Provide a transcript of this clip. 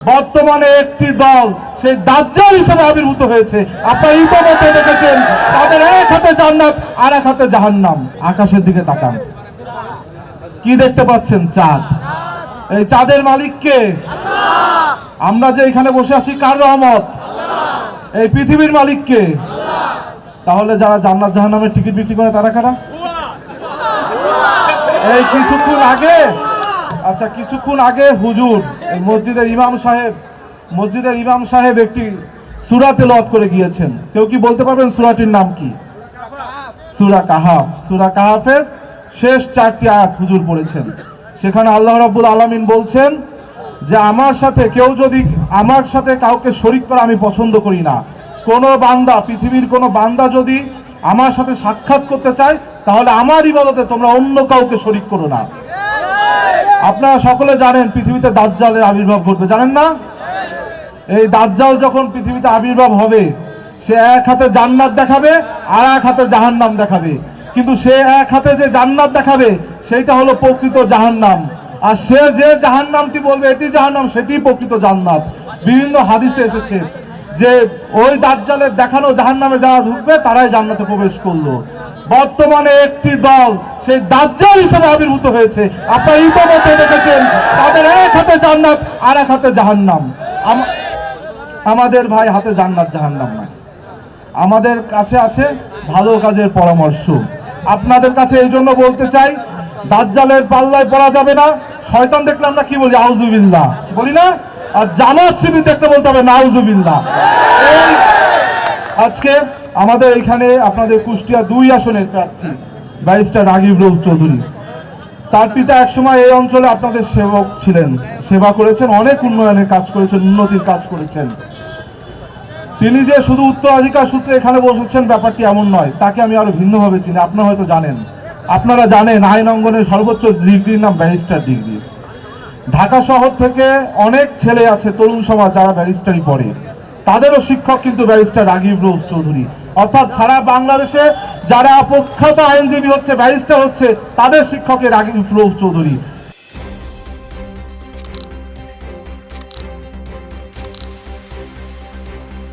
বর্তমানে একটি দল সেই দাজ্জাল হিসেবে আবির্ভূত হয়েছে। আপনারা ইতিমধ্যে দেখেছেন তাদের এক হাতে জান্নাত আর এক হাতে জাহান্নাম। আকাশের দিকে তাকান, কি দেখতে পাচ্ছেন? চাঁদ। এই চাঁদের মালিক কে? আল্লাহ। আমরা যে এখানে বসে আছি কার রহমত? আল্লাহ। এই পৃথিবীর মালিক কে? আল্লাহ। তাহলে যারা জান্নাত জাহান্নামের টিকিট বিক্রি করে তারা কারা? এই কিছুক্ষণ আগে হুজুর মসজিদের ইমাম সাহেব একটি সূরা তেলাওয়াত করে গিয়েছেন। কেউ কি বলতে পারবেন সূরাটির নাম কি? সূরা কাহাফ। সূরা কাহাফের শেষ 4টি আয়াত হুজুর পড়েছেন। সেখানে আল্লাহ রাব্বুল আলামিন বলছেন যে আমার সাথে কাউকে শরীক করা আমি পছন্দ করি না। কোন বান্দা, পৃথিবীর কোন বান্দা যদি আমার সাথে সাক্ষাৎ করতে চায় তাহলে আমার ইবাদতে তোমরা অন্য কাউকে শরীক করো না। আপনারা সকলে জানেন পৃথিবীতে দাজ্জালের আবির্ভাব ঘটবে, জানেন না? এই দাজ্জাল যখন পৃথিবীতে আবির্ভাব হবে সে এক হাতে জান্নাত দেখাবে আর এক হাতে জাহান্নাম দেখাবে। কিন্তু সে এক হাতে যে জান্নাত দেখাবে সেইটা হলো প্রকৃত জাহান্নাম, আর সে যে জাহান্নামটি বলবে এটি জাহান্নাম সেটি প্রকৃত জান্নাত। বিভিন্ন হাদিসে এসেছে যে ওই দাজ্জালের দেখানো জাহান্নামে যারা ঢুকবে তারাই জান্নাতে প্রবেশ করলো। বর্তমানে একটি দল সেই দাজ্জাল হিসেবে আবির্ভূত হয়েছে। আপনারা ইতিমধ্যে দেখেছেন তাদের এক হাতে জান্নাত আর এক হাতে জাহান্নাম। আমাদের ভাই হাতে জান্নাত জাহান্নাম নাই, আমাদের কাছে আছে ভালো কাজের পরামর্শ। আপনাদের কাছে এই জন্য বলতে চাই, দাজ্জালের পাল্লায় পড়া যাবে না। শয়তান দেখলে আমরা কি বলি? আউযুবিল্লাহ বলি না? আর জামাত শিবির দেখতে বলতে হবে নাউযুবিল্লাহ। আজকে আমাদের এখানে আপনাদের কুষ্টিয়া 2 আসনের প্রার্থী ব্যারিস্টার রাগিব রৌফ চৌধুরী, তার পিতা একসময় এই অঞ্চলে আপনাদের সেবক ছিলেন, সেবা করেছেন, অনেক উন্নয়নের কাজ করেছেন, উন্নতির কাজ করেছেন। তিনি যে শুধু উত্তরাধিকার সূত্রে এখানে বসেছেন ব্যাপারটি এমন নয়, তাকে আমি আরো ভিন্নভাবে চিনি। আপনারা জানেন আইন অঙ্গনের সর্বোচ্চ ডিগ্রির নাম ব্যারিস্টার ডিগ্রি। ঢাকা শহর থেকে অনেক ছেলে আছে, তরুণ সমাজ যারা ব্যারিস্টারি পড়ে, তাদেরও শিক্ষক কিন্তু ব্যারিস্টার রাগিব রৌফ চৌধুরী। অর্থাৎ সারা বাংলাদেশে যারা প্রখ্যাত আইনজীবী হচ্ছে, ব্যারিস্টার হচ্ছে, তাদের শিক্ষকের রাগিব রৌফ চৌধুরী।